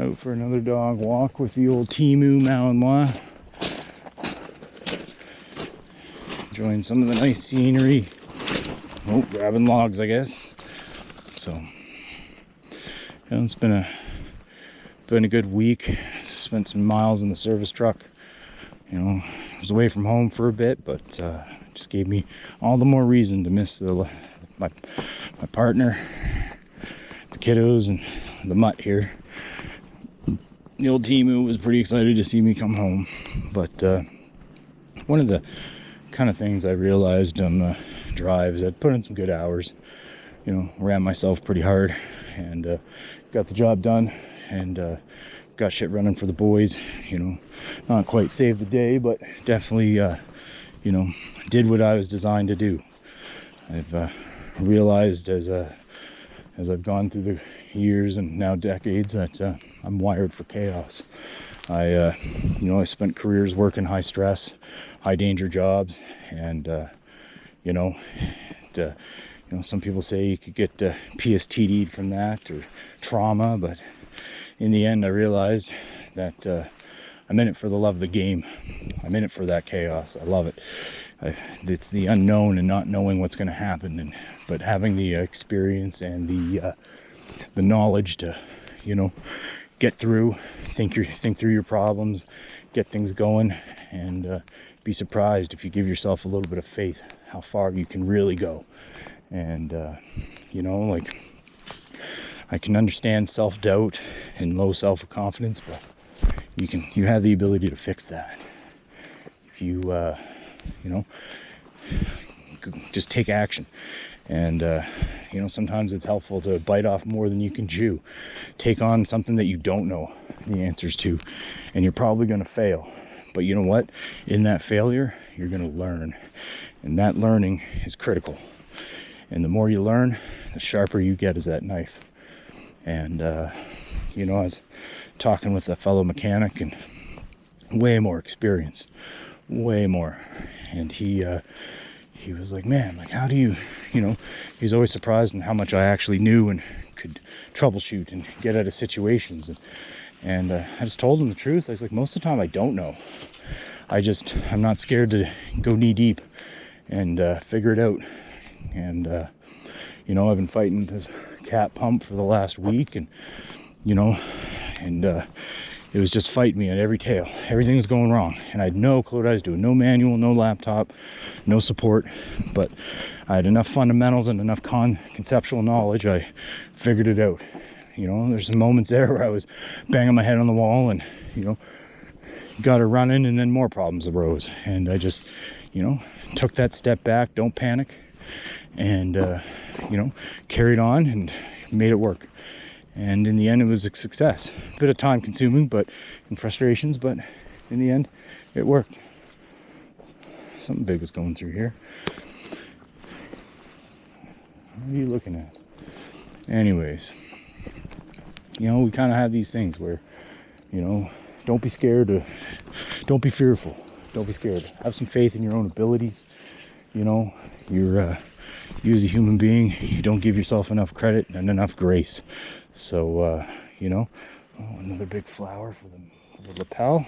Out for another dog walk with the old Temu Malinois. Enjoying some of the nice scenery. Oh, grabbing logs, I guess. So, it's been a good week. Spent some miles in the service truck. I was away from home for a bit, but it just gave me all the more reason to miss my partner, the kiddos, and the mutt here. The old Temu was pretty excited to see me come home, but one of the kind of things I realized on the drive is I'd put in some good hours. Ran myself pretty hard, and got the job done, and got shit running for the boys. Not quite saved the day, but definitely did what I was designed to do. I've realized as I've gone through the years and now decades that I'm wired for chaos. I spent careers working high stress, high danger jobs, and some people say you could get PSTD'd from that, or trauma, but in the end I realized that I'm in it for the love of the game. I'm in it for that chaos. I love it. It's the unknown and not knowing what's going to happen, but having the experience and the knowledge to get through, think through your problems, get things going, and be surprised if you give yourself a little bit of faith how far you can really go. And I can understand self-doubt and low self-confidence, but you have the ability to fix that if you just take action. And sometimes it's helpful to bite off more than you can chew. Take on something that you don't know the answers to, and you're probably going to fail. But you know what? In that failure, you're going to learn, and that learning is critical. And the more you learn, the sharper you get as that knife. And I was talking with a fellow mechanic, and way more experience, way more. And he was like, man, like, how do you, he's always surprised in how much I actually knew and could troubleshoot and get out of situations. And I just told him the truth. I was like, most of the time I don't know. I'm not scared to go knee deep and figure it out. And I've been fighting this cat pump for the last week, and it was just fighting me at every tail. Everything was going wrong, and I had no clue what I was doing. No manual, no laptop, no support, but I had enough fundamentals and enough conceptual knowledge. I figured it out. There's some moments there where I was banging my head on the wall, and got her running, and then more problems arose. And I just took that step back, don't panic, and carried on and made it work. And in the end, it was a success. A bit of time consuming, and frustrations, but in the end, it worked. Something big was going through here. What are you looking at? Anyways, we kind of have these things where, don't be scared, don't be fearful. Don't be scared. Have some faith in your own abilities. You as a human being, you don't give yourself enough credit and enough grace. So, another big flower for the lapel.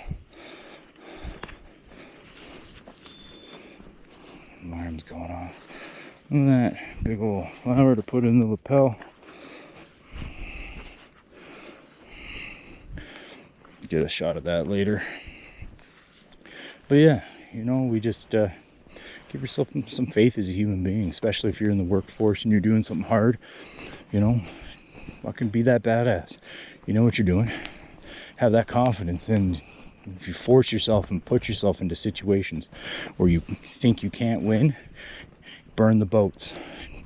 Alarm's going off. Look at that big old flower to put in the lapel. Get a shot of that later. But yeah, we just give yourself some faith as a human being, especially if you're in the workforce and you're doing something hard. Fucking be that badass. You know what you're doing. Have that confidence, and if you force yourself and put yourself into situations where you think you can't win, burn the boats.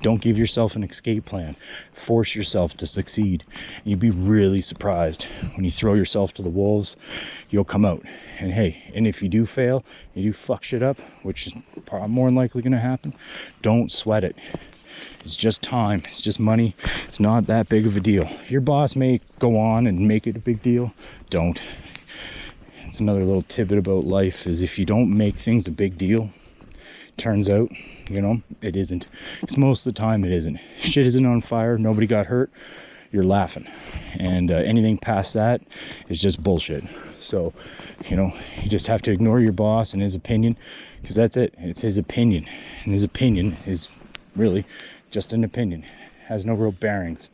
Don't give yourself an escape plan. Force yourself to succeed. And you'd be really surprised when you throw yourself to the wolves, you'll come out. And hey, and if you do fail, you do fuck shit up, which is probably more than likely going to happen, don't sweat it. It's just time. It's just money. It's not that big of a deal. Your boss may go on and make it a big deal. Don't. It's another little tidbit about life, is if you don't make things a big deal, turns out, it isn't. Because most of the time it isn't. Shit isn't on fire. Nobody got hurt. you're laughing. And anything past that is just bullshit. So, you just have to ignore your boss and his opinion, because that's it. It's his opinion. And his opinion is really just an opinion. It has no real bearings.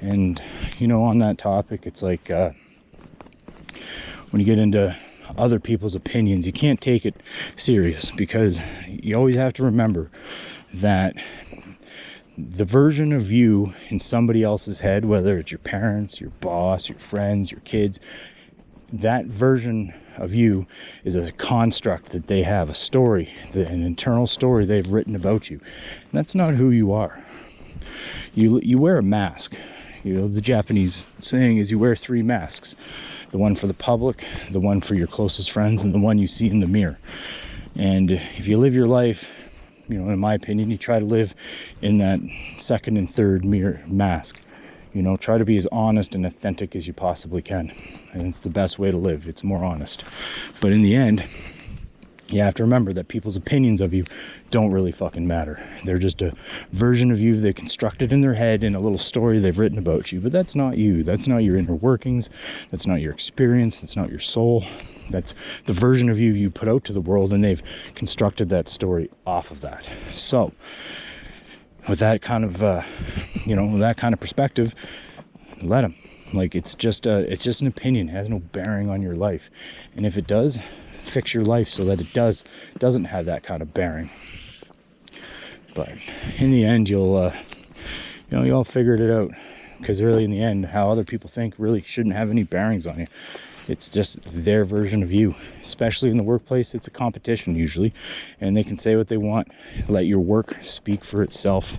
And, on that topic, it's like when you get into other people's opinions, you can't take it serious, because you always have to remember that the version of you in somebody else's head, whether it's your parents, your boss, your friends, your kids, that version of you is a construct that they have, a story, an internal story they've written about you. And that's not who you are. You wear a mask. The Japanese saying is you wear 3 masks. The one for the public, the one for your closest friends, and the one you see in the mirror. And if you live your life, in my opinion, you try to live in that second and third mirror mask. Try to be as honest and authentic as you possibly can. And it's the best way to live. It's more honest. But in the end, you have to remember that people's opinions of you don't really fucking matter. They're just a version of you they constructed in their head in a little story they've written about you. But that's not you. That's not your inner workings. That's not your experience. That's not your soul. That's the version of you put out to the world, and they've constructed that story off of that. So, with that kind of, with that kind of perspective, let them. Like, it's just an opinion. It has no bearing on your life. And if it does, fix your life so that it doesn't have that kind of bearing. But in the end, you'll all figured it out, because really in the end, how other people think really shouldn't have any bearings on you. It's just their version of you. Especially in the workplace, it's a competition usually, and they can say what they want. Let your work speak for itself.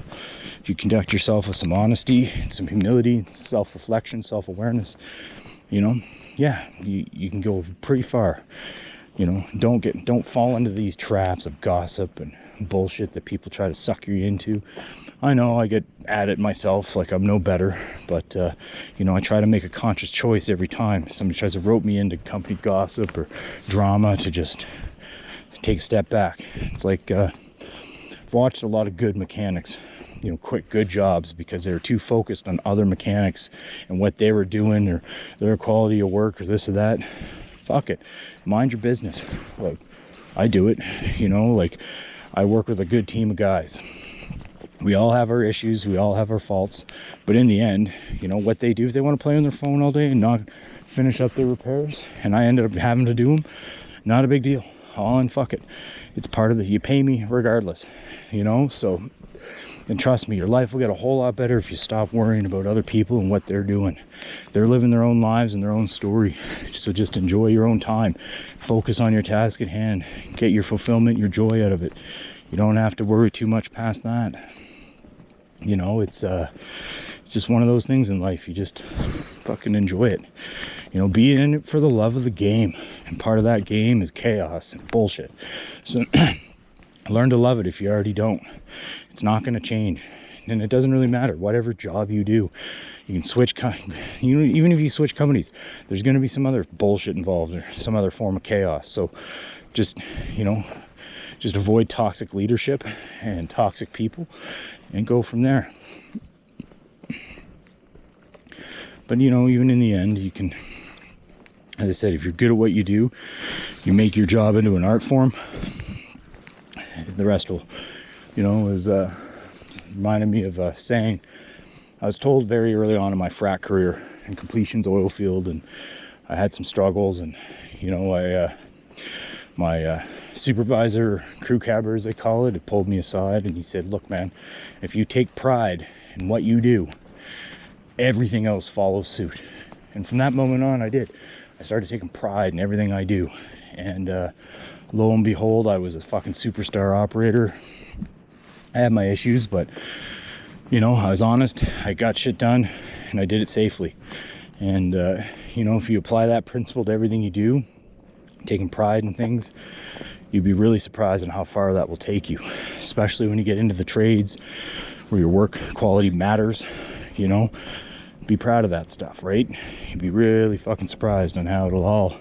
If you conduct yourself with some honesty and some humility, self-reflection, self-awareness, you can go pretty far. Don't fall into these traps of gossip and bullshit that people try to suck you into. I know I get at it myself, like I'm no better, but I try to make a conscious choice every time somebody tries to rope me into company gossip or drama, to just take a step back. It's like I've watched a lot of good mechanics quit good jobs because they were too focused on other mechanics and what they were doing, or their quality of work, or this or that. Fuck it, mind your business. Like, I do it, like I work with a good team of guys. We all have our issues, we all have our faults, but in the end, what they do, if they want to play on their phone all day and not finish up their repairs, and I ended up having to do them, not a big deal. Fuck it. It's part of you pay me regardless, so. And trust me, your life will get a whole lot better if you stop worrying about other people and what they're doing. They're living their own lives and their own story. So just enjoy your own time. Focus on your task at hand. Get your fulfillment, your joy out of it. You don't have to worry too much past that. It's just one of those things in life. You just fucking enjoy it. Be in it for the love of the game. And part of that game is chaos and bullshit. So learn to love it if you already don't. It's not going to change, and it doesn't really matter whatever job you do. You can switch, even if you switch companies, there's going to be some other bullshit involved, or some other form of chaos. So just avoid toxic leadership and toxic people, and go from there. But even in the end, you can, as I said, if you're good at what you do, you make your job into an art form, the rest will, was reminded me of a saying I was told very early on in my frac career in completions oil field, and I had some struggles, and my supervisor, crew cabber as they call it, pulled me aside and he said, look man, if you take pride in what you do, everything else follows suit. And from that moment on, I did. I started taking pride in everything I do, and lo and behold, I was a fucking superstar operator. I had my issues, but I was honest, I got shit done, and I did it safely. And if you apply that principle to everything you do, taking pride in things, you'd be really surprised on how far that will take you, especially when you get into the trades where your work quality matters. Be proud of that stuff, right? You'd be really fucking surprised on how it'll all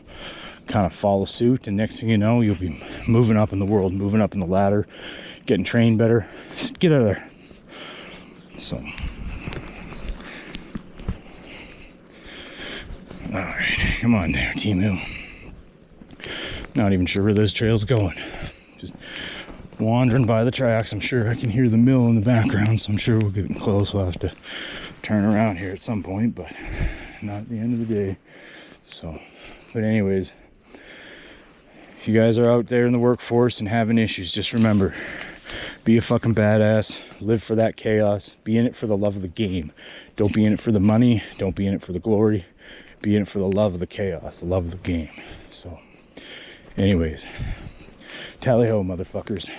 kind of follow suit, and next thing you know, you'll be moving up in the world, moving up in the ladder, getting trained better. Just get out of there. So Come on there, Temu. Not even sure where this trail's going. Just wandering by the tracks. I'm sure I can hear the mill in the background, so I'm sure we're getting close. We'll have to turn around here at some point, but not at the end of the day. So, but anyways, if you guys are out there in the workforce and having issues, just remember, be a fucking badass. Live for that chaos. Be in it for the love of the game. Don't be in it for the money. Don't be in it for the glory. Be in it for the love of the chaos, the love of the game. So, anyways, tally ho, motherfuckers.